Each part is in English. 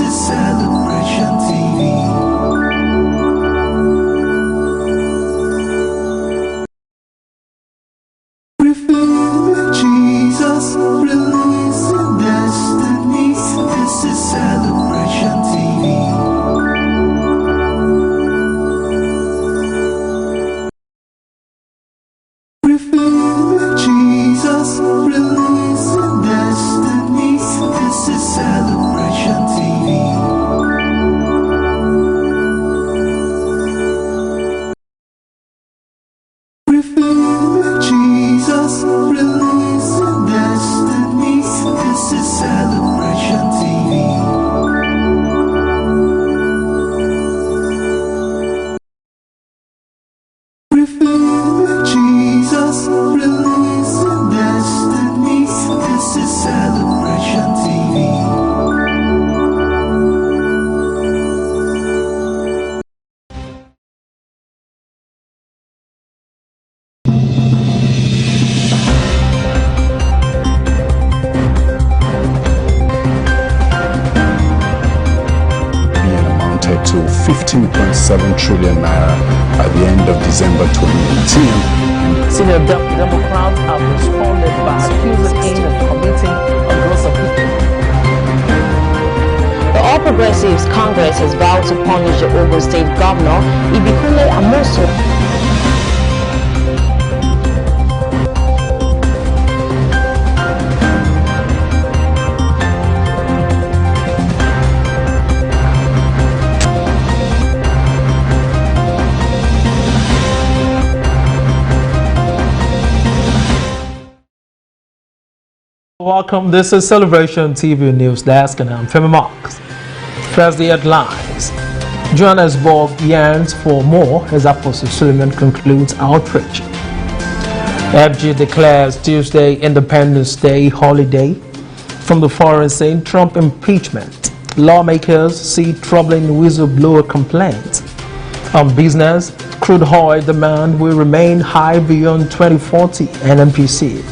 is Celebration TV. Revealing Jesus, releasing destinies. This is Celebration TV. Revealing Jesus, releasing destinies. This is Celebration TV. Revealing Jesus, releasing destinies. This is Celebration TV. Revealing Jesus, releasing destinies. This is Celebration TV. Amounted to 15.7 trillion naira at the end of December 2018. Senior Democrats have responded by accusing him of committing a gross offense. The All Progressives Congress has vowed to punish the Ogun State Governor, Ibikunle Amosu. Welcome, this is Celebration TV News Desk and I'm Femi Marks. First, the headlines. Johannesburg yearns for more as Apostle Suleiman concludes outreach. FG declares Tuesday Independence Day holiday. From the foreign saying Trump impeachment. Lawmakers see troubling whistleblower complaints. On business, crude oil demand will remain high beyond 2040 NMPC.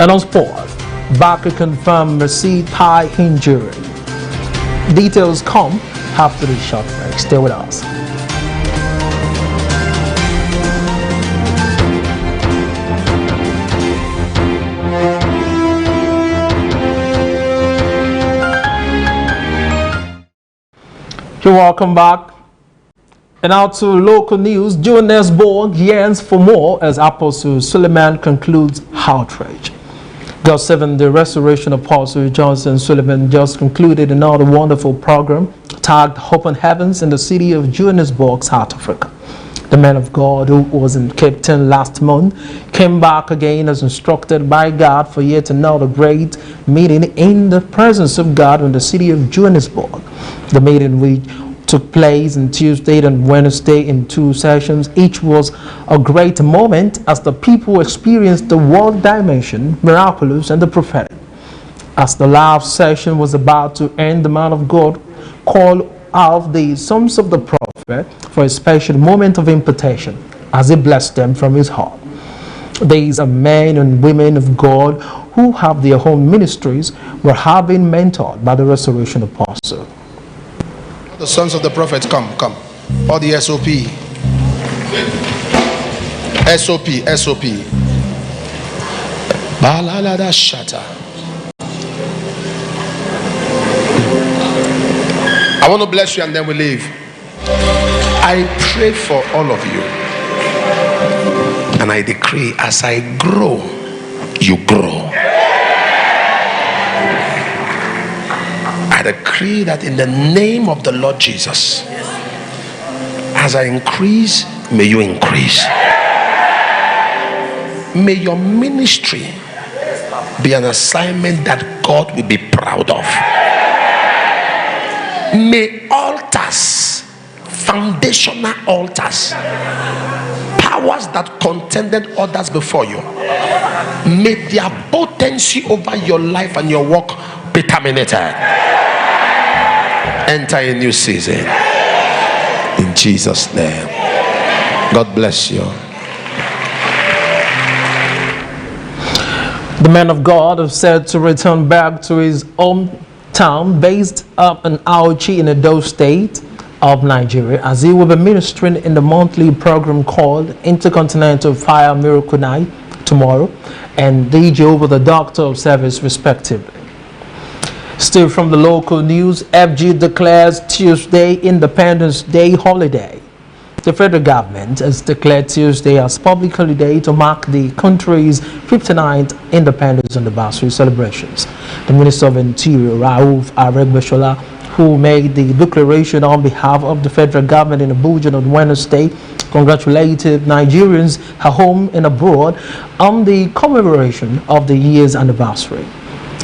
And on sport, Barker confirmed Mercy thigh injury. Details come after the short break. Stay with us. You're welcome back. And now to local news. Johannesburg yearns for more as Apostle Suleiman concludes outreach. God 7, the Restoration Apostle Johnson Suleiman just concluded another wonderful program tagged Open Heavens in the city of Johannesburg, South Africa. The man of God, who was in Cape Town last month, came back again as instructed by God for yet another great meeting in the presence of God in the city of Johannesburg. The meeting which took place on Tuesday and Wednesday in 2 sessions. Each was a great moment as the people experienced the world dimension, miraculous, and the prophetic. As the last session was about to end, the man of God called out the sons of the prophet for a special moment of impartation as he blessed them from his heart. These are men and women of God who have their own ministries, were having mentored by the Restoration Apostle. The sons of the prophet, come. All the SOP. Balalada shata. I want to bless you and then we leave. I pray for all of you. And I decree, as I grow, you grow. I decree that in the name of the Lord Jesus, as I increase, may you increase. May your ministry be an assignment that God will be proud of. May altars, foundational altars, powers that contended others before you, may their potency over your life and your work be terminated. Enter a new season in Jesus' name. God bless you. The man of God is said to return back to his town based up in Auchi in Edo State of Nigeria, as he will be ministering in the monthly program called Intercontinental Fire Miracle Night tomorrow, and DJ over the Doctor of Service respectively. Still from the local news, FG declares Tuesday Independence Day holiday. The federal government has declared Tuesday as public holiday to mark the country's 59th independence anniversary celebrations. The Minister of Interior, Rauf Aregbesola, who made the declaration on behalf of the federal government in Abuja on Wednesday, congratulated Nigerians at home and abroad on the commemoration of the year's anniversary.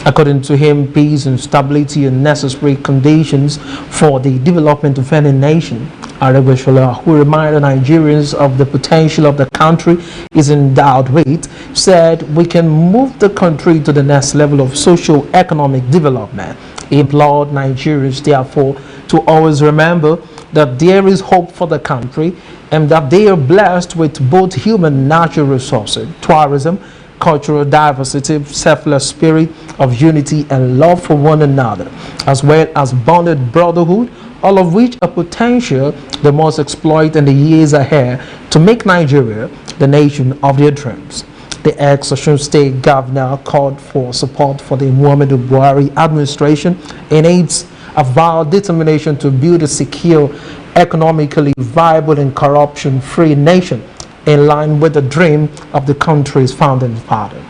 According to him, peace and stability are necessary conditions for the development of any nation. Aregbesola, who reminded Nigerians of the potential of the country is endowed with, said we can move the country to the next level of socio-economic development. He implored Nigerians, therefore, to always remember that there is hope for the country and that they are blessed with both human and natural resources, tourism, cultural diversity, selfless spirit of unity and love for one another, as well as bonded brotherhood, all of which are potential they must exploit in the years ahead to make Nigeria the nation of their dreams. The ex-Osun State Governor called for support for the Muhammadu Buhari administration in its avowed determination to build a secure, economically viable and corruption-free nation in line with the dream of the country's founding father.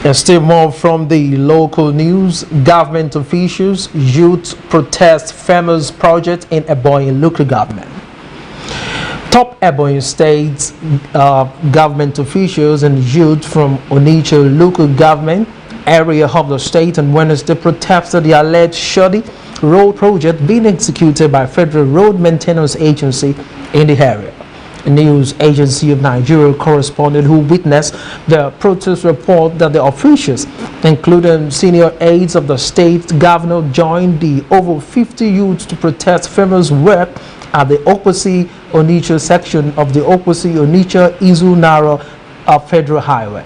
And still more from the local news, government officials, youth protest famous project in Ebonyi local government. Top Ebonyi State government officials and youth from Onitsha local government area of the state on Wednesday protested the alleged shoddy road project being executed by Federal Road Maintenance Agency in the area. A news agency of Nigeria correspondent who witnessed the protest report that the officials, including senior aides of the state governor, joined the over 50 youths to protest famous work at the Oposi Onitsha section of the Oposi Onitsha Izu Naro Federal Highway.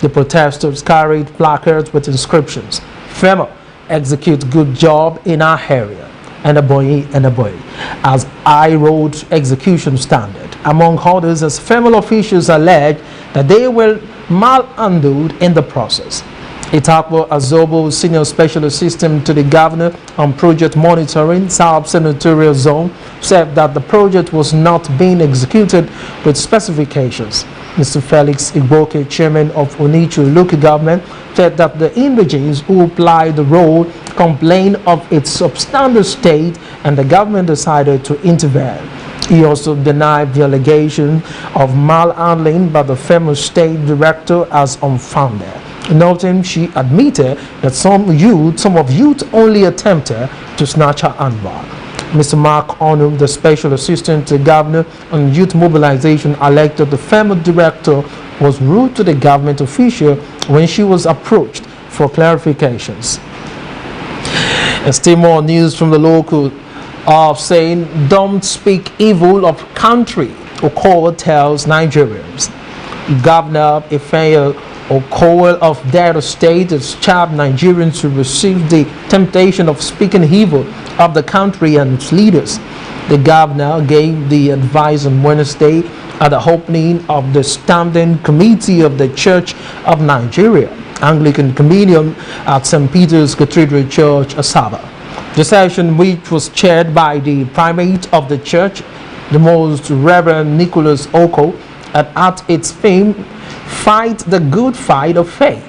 The protesters carried placards with inscriptions, "FEMA, execute good job in our area," and Ebonyi, as I road execution standard. Among others, as FEMA officials allege that they were malhandled in the process. Itakbo Azobo, Senior Special Assistant to the Governor on Project Monitoring, South Senatorial Zone, said that the project was not being executed with specifications. Mr. Felix Igboke, Chairman of Onitsha Local Government, said that the indigenes who applied the road complained of its substandard state and the government decided to intervene. He also denied the allegation of malhandling by the FEMA State Director as unfounded, noting she admitted that some of youth only attempted to snatch her handbag. Mr. Mark Onum, the Special Assistant to the Governor on Youth Mobilization, alleged that the FEMA Director was rude to the government official when she was approached for clarifications. And still more news from the local of saying, "Don't speak evil of country," Okowa tells Nigerians. Governor Ifeanyi Okowa of Delta State has charged Nigerians to resist the temptation of speaking evil of the country and its leaders. The governor gave the advice on Wednesday at the opening of the Standing Committee of the Church of Nigeria, Anglican Communion at St. Peter's Cathedral Church, Asaba. The session, which was chaired by the primate of the church, the Most Reverend Nicholas Oko, and at its theme, "Fight the Good Fight of Faith."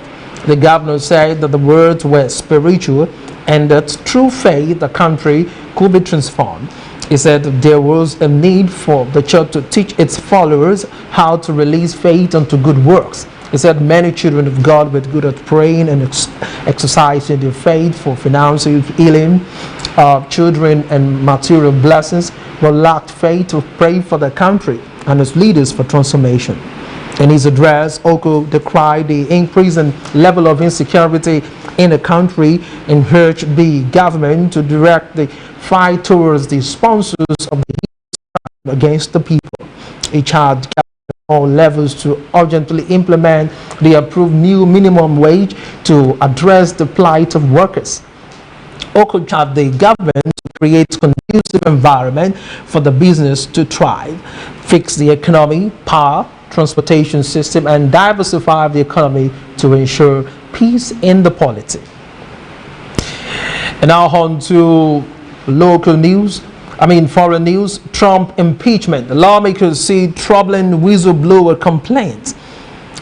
The governor said that the words were spiritual and that through faith the country could be transformed. He said that there was a need for the church to teach its followers how to release faith unto good works. He said many children of God were good at praying and exercising their faith for financial healing, children and material blessings, but lacked faith to pray for the country and its leaders for transformation. In his address, Oko decried the increasing level of insecurity in the country and urged the government to direct the fight towards the sponsors of the against the people. He charged all levels to urgently implement the approved new minimum wage to address the plight of workers. also charged the government to create conducive environment for the business to thrive, fix the economy, power, transportation system, and diversify the economy to ensure peace in the polity. And now on to local news. Foreign news. Trump impeachment. Lawmakers see troubling whistleblower complaints.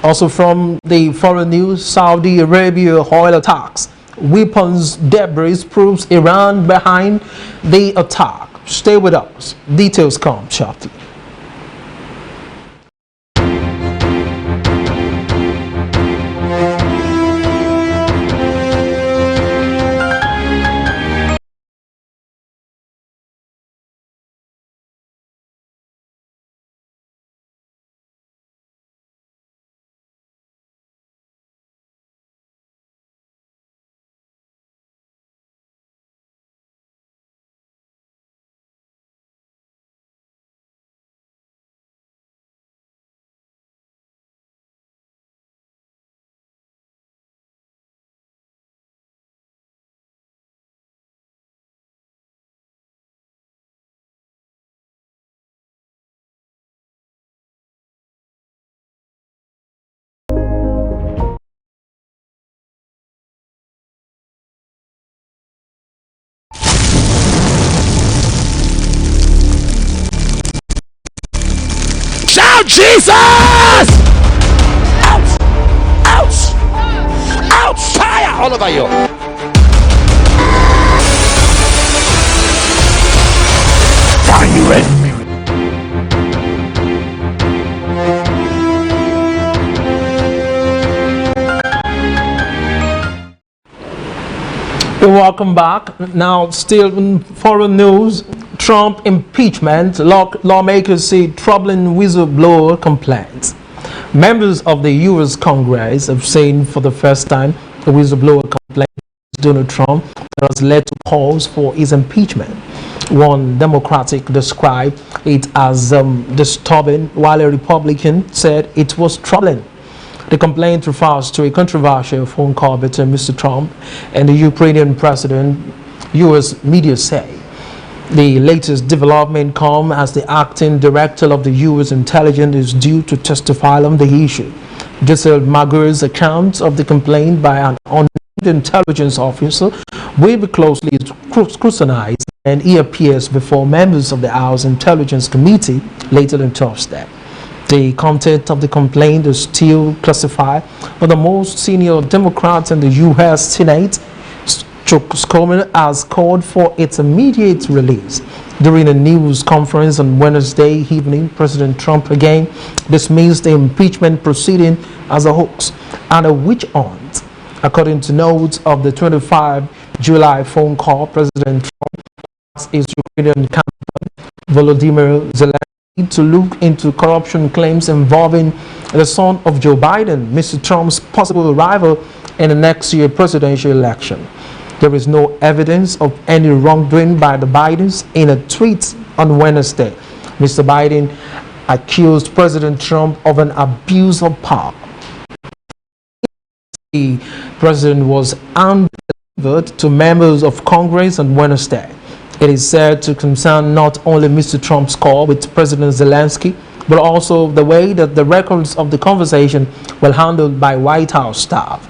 Also from the foreign news, Saudi Arabia oil attacks. Weapons debris proves Iran behind the attack. Stay with us. Details come shortly. Shout Jesus! Out! Out! Out! Fire all over you! Are you ready? Welcome back. Now, still in foreign news, Trump impeachment. Lawmakers see troubling whistleblower complaints. Members of the U.S. Congress have seen for the first time a whistleblower complaint against Donald Trump that has led to calls for his impeachment. One Democratic described it as disturbing, while a Republican said it was troubling. The complaint refers to a controversial phone call between Mr. Trump and the Ukrainian president, U.S. media say. The latest development comes as the acting director of the U.S. intelligence is due to testify on the issue. Giselle Maguire's account of the complaint by an unnamed intelligence officer will be closely scrutinized, and he appears before members of the House Intelligence Committee later on Thursday. The content of the complaint is still classified, but the most senior Democrat in the U.S. Senate, Chuck Schumer, has called for its immediate release. During a news conference on Wednesday evening, President Trump again dismissed the impeachment proceeding as a hoax and a witch hunt. According to notes of the 25 July phone call, President Trump asked his Ukrainian counterpart, Volodymyr Zelensky, to look into corruption claims involving the son of Joe Biden, Mr. Trump's possible rival in the next year presidential election. There is no evidence of any wrongdoing by the Bidens. In a tweet on Wednesday, Mr. Biden accused President Trump of an abuse of power. The president was undelivered to members of Congress on Wednesday. It is said to concern not only Mr. Trump's call with President Zelensky, but also the way that the records of the conversation were handled by White House staff,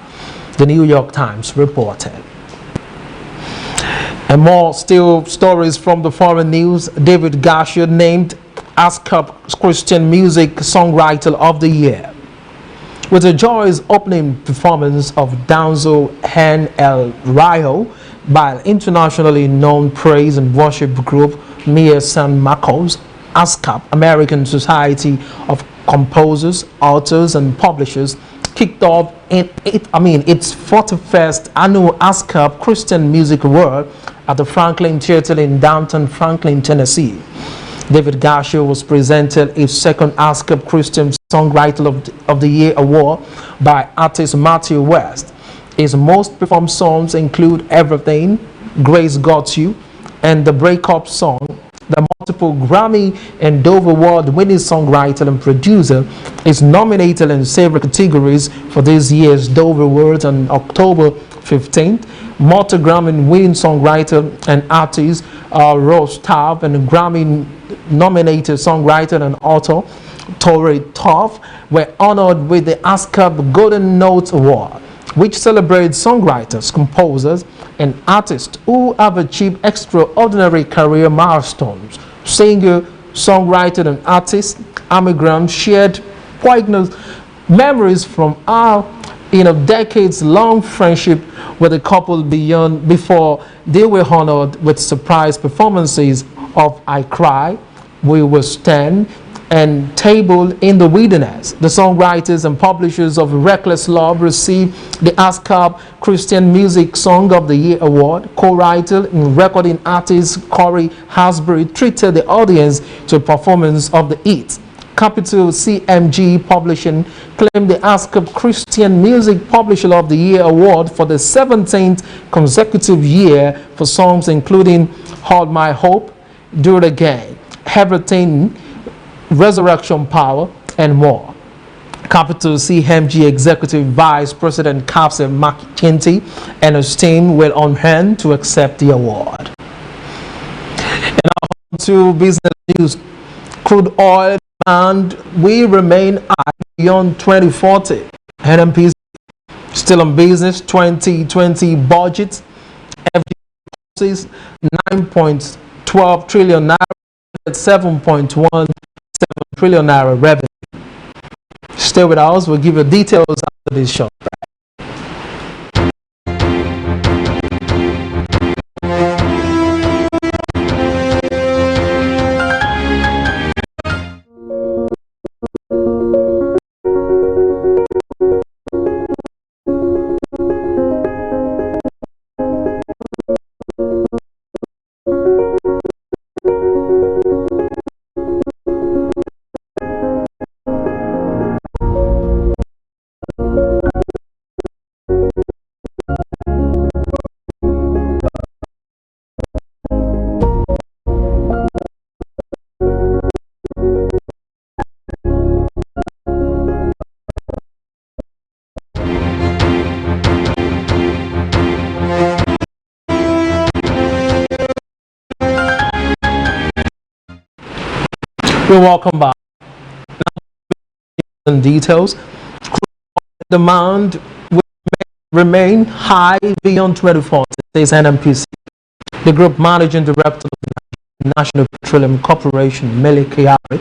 the New York Times reported. And more still stories from the foreign news. David Garcia named ASCAP Christian Music Songwriter of the Year. With a joyous opening performance of Danzo ENQUIRY by internationally known praise and worship group Mia San Marcos, ASCAP, American Society of Composers, Authors and Publishers, kicked off its 41st annual ASCAP Christian Music Award at the Franklin Theater in downtown Franklin, Tennessee. David Garcia was presented his second ASCAP Christian Songwriter of the Year award by artist Matthew West. His most performed songs include Everything, Grace Got You, and the Breakup Song. The multiple Grammy and Dove Award-winning songwriter and producer is nominated in several categories for this year's Dove Awards on October 15th multi-Grammy winning songwriter and artist Rose Tav, and Grammy-nominated songwriter and author Tori Toff were honored with the ASCAP Golden Note Award, which celebrates songwriters, composers, and artists who have achieved extraordinary career milestones. Singer, songwriter, and artist Amy Graham shared poignant memories from our decades-long friendship with the couple before they were honored with surprise performances of I Cry, We Will Stand, and Table in the Wilderness. The songwriters and publishers of Reckless Love received the ASCAP Christian Music Song of the Year Award. Co-writer and recording artist Corey Hasbury treated the audience to a performance of the hit. Capital CMG Publishing claimed the ASCAP Christian Music Publisher of the Year Award for the 17th consecutive year for songs including Hold My Hope, Do It Again, Everything, Resurrection Power, and more. Capital CMG Executive Vice President Captain McKinsey and his team were on hand to accept the award. And now to business news. Crude oil demand will remain high beyond 2040. NMPC still on business 2020 budget. FG 9.12 trillion naira, 7.17 trillion naira revenue. Stay with us, we'll give you details after this short break. You're welcome back. In details, demand will remain high beyond 2040, says NMPC. The group managing director of the National Petroleum Corporation, Mele Kyari,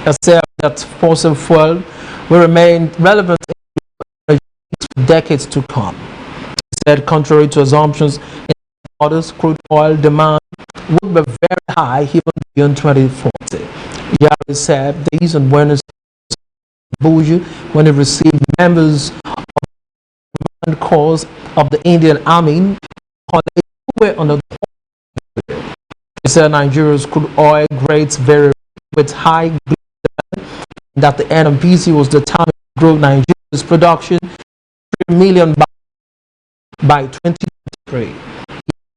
has said that fossil fuel will remain relevant for decades to come. He said, contrary to assumptions in others, crude oil demand will be very high even beyond 2040. Yari said these on Wednesday when he received members of the command corps of the Indian Army who were on the. He said Nigeria's crude oil grades vary with high demand, that the NMPC was determined to grow Nigeria's production 3 million by 2023. He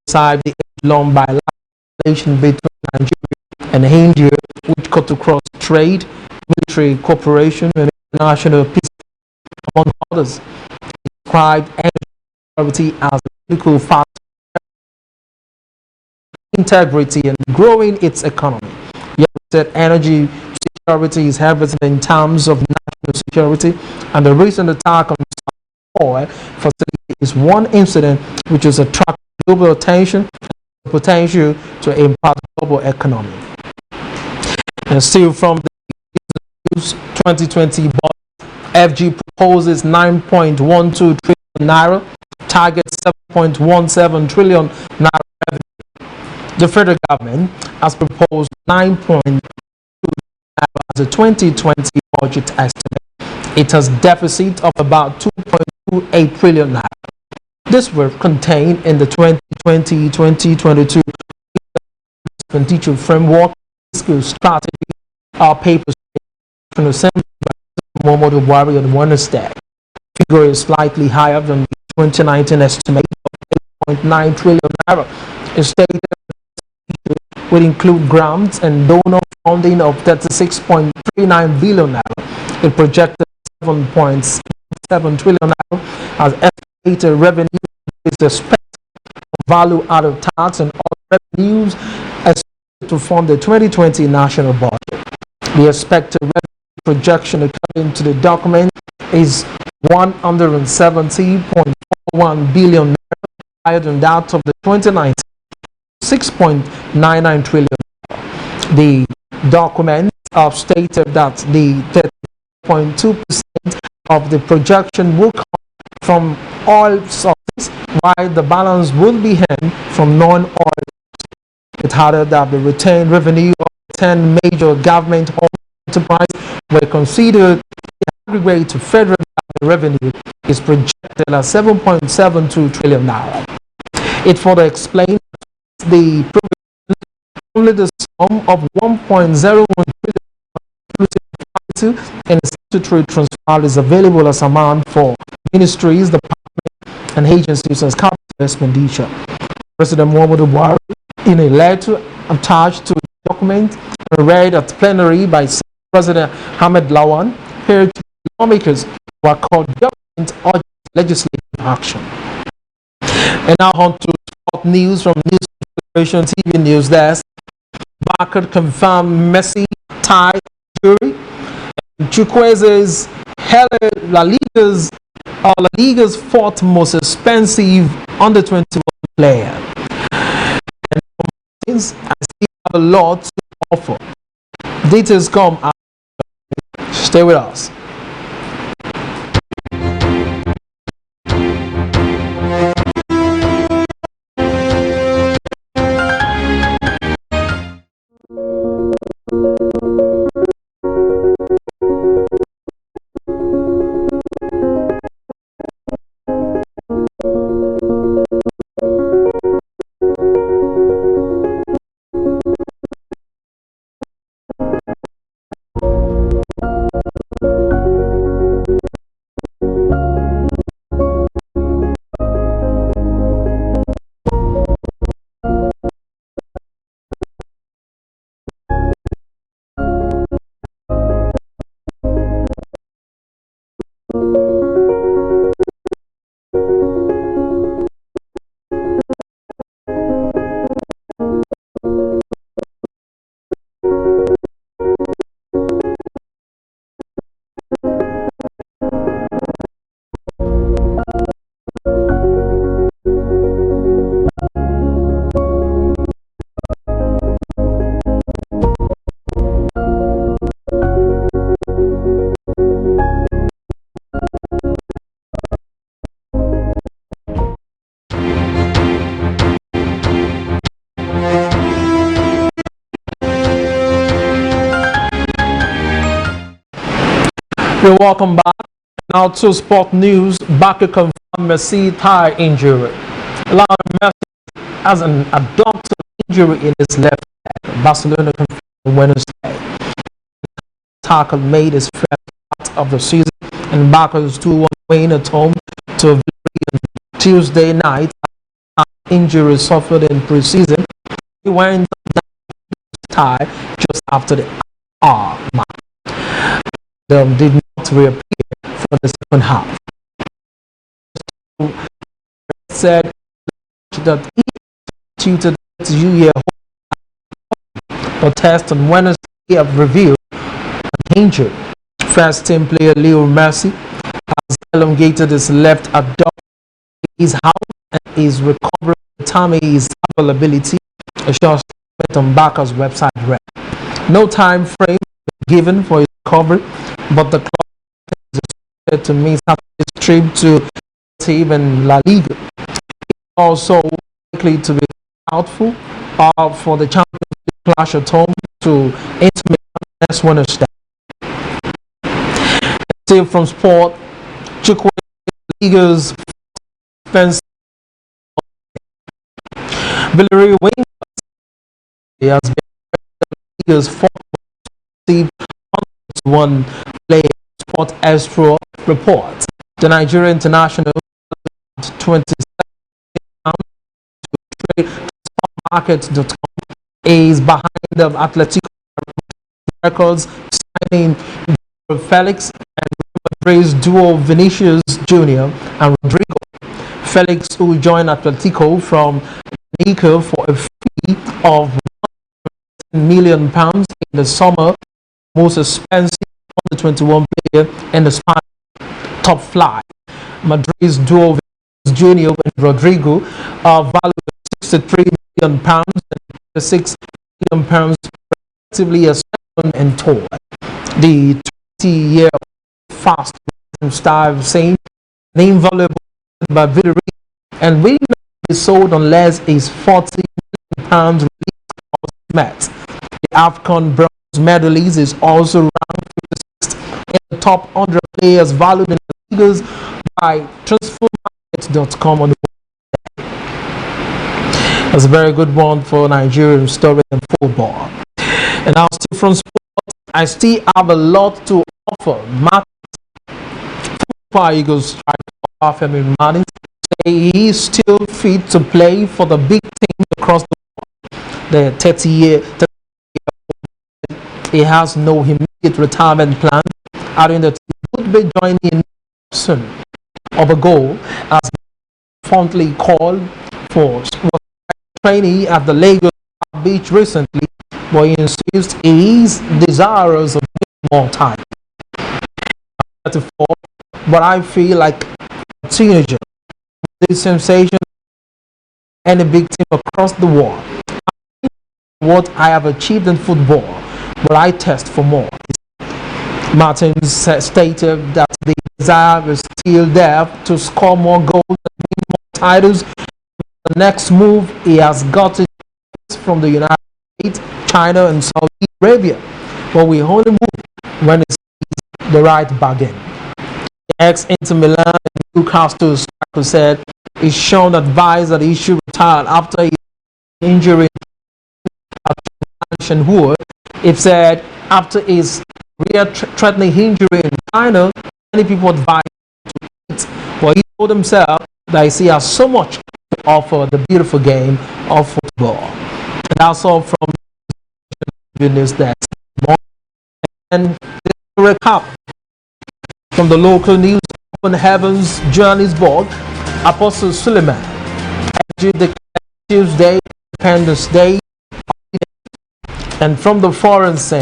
described the age-long bilateral between Nigeria and India, which cut across trade, military cooperation, and international peace, among others. He described energy security as a critical factor integrity and growing its economy. He said energy security is everything in terms of national security, and the recent attack on the oil facility is one incident which has attracted global attention and the potential to impact global economy. And still from the news, 2020 budget, FG proposes 9.12 trillion naira, target 7.17 trillion naira revenue. The federal government has proposed 9.2 trillion naira as a 2020 budget estimate. It has deficit of about 2.28 trillion naira. This will contained in the 2020-2022 expenditure framework fiscal strategy papers from the Assembly by Muhammadu Buhari on Wednesday. The figure is slightly higher than the 2019 estimate of 8.9 trillion naira. It stated would include grants and donor funding of 36.39 billion naira. It projected 7.7 trillion naira as estimated revenue is expected value-added tax and other revenues expected to fund the 2020 national budget. The expected revenue projection, according to the document, is 170.41 billion, higher than that of the 2019 6.99 trillion. The document stated that the 30.2% of the projection will come from oil sources, while the balance will be earned from non-oil. It added that the retained revenue of 10 major government-owned enterprises were considered the aggregate to federal revenue is projected at 7.72 trillion naira. It further explained the provision only the sum of 1.01 trillion and statutory transfer is available as amount for ministries, departments, and agencies as capital expenditure. President Muhammadu Buhari, in a letter attached to the document read at plenary by President Ahmed Lawan, here to lawmakers were called government urgent legislative action. And now on to sport news from News Federation TV News Desk. Barker confirmed Messi tie jury. Chukwueze's La Liga's fourth most expensive under 21 player. And I still have a lot to offer. Details come out. Stay with us. You're welcome back. Now to sport news. Barker confirmed Messi thigh injury. Lionel Messi has an abductor injury in his left leg. Barcelona confirmed Wednesday. Tackle made his first start of the season, and Barker's 2-1 win at home to a victory on Tuesday night. Injury suffered in preseason. He went down his thigh just after the hour mark. Did not reappear for the second half. Said that he tutored to year for test on Wednesday of review and injured. First team player Leo Messi has elongated his left abdomen. His house and is recovering the time his availability, a short statement on Barker's website read. No time frame given for his recovery, but the club is expected to miss after his trip to team in La Liga. Also likely to be doubtful for the Champions League clash at home to Inter Milan next Wednesday. Still from sport, Chukwueze Liga's defense. Villarreal wing has been the Liga's fourth one player. Sport Astro reports the Nigerian international 27 market.com is behind the Atletico records, signing Felix and Madrid's duo Vinicius Jr. and Rodrigo. Felix, who joined Atletico from Nico for a fee of £1 million in the summer, most expensive under 21 player in the Spanish top flight. Madrid's duo Junior and Rodrigo are valued at £63 million and £6 million respectively, as and tour. The 20-year fast star saying name valuable by Villarreal and will not be sold unless his £40 million release met. The AFCON bronze medalist is also ranked 56th in the top 100 players valued in the leagues by transfermarket.com on the web. That's a very good one for Nigerian story and football. And now, still from sports, I still have a lot to offer. Super Eagles striker Femi Martins say he is still fit to play for the big team across the world. The 30-year he has no immediate retirement plan, adding that he would be joining in soon of a goal as fondly called for was training at the Lagos beach recently, but he insists he is desirous of more time. 34, but I feel like a teenager. This sensation, any big team across the world. What I have achieved in football, but I test for more. Martins stated that the desire is still there to score more goals and win more titles. The next move he has got it from the United States, China and Saudi Arabia, but we only move when it's the right bargain. The ex-Inter Milan and Newcastle striker said he's shown advice that he should retire after his injury at Shanghai. It said after his threatening injury in China, many people advised him to quit, but he told himself that he has so much to offer the beautiful game of football. And that's all from News Desk. And a recap from the local news. Open Heavens Johannesburg, Apostle Suleiman declared Tuesday Independence Day. And from the foreign scene,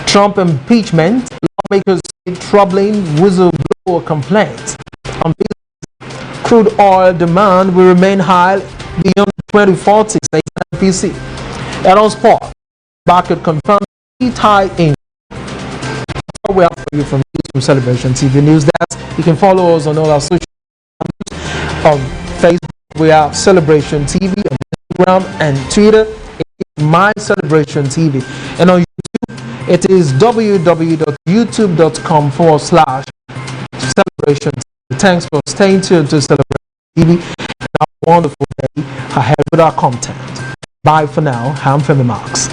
Trump impeachment, lawmakers say troubling whistleblower complaints on crude oil demand will remain high beyond 2040, says NPC. And on sport, market confirmed tie in. We have for you from Celebration TV News Desk. You can follow us on all our social media. On Facebook, we have Celebration TV. On Instagram and Twitter, it's My Celebration TV. And on YouTube, it is www.youtube.com/Celebration TV. Thanks for staying tuned to Celebration TV. Have a wonderful day ahead with our content. Bye for now. I'm Femi Marks.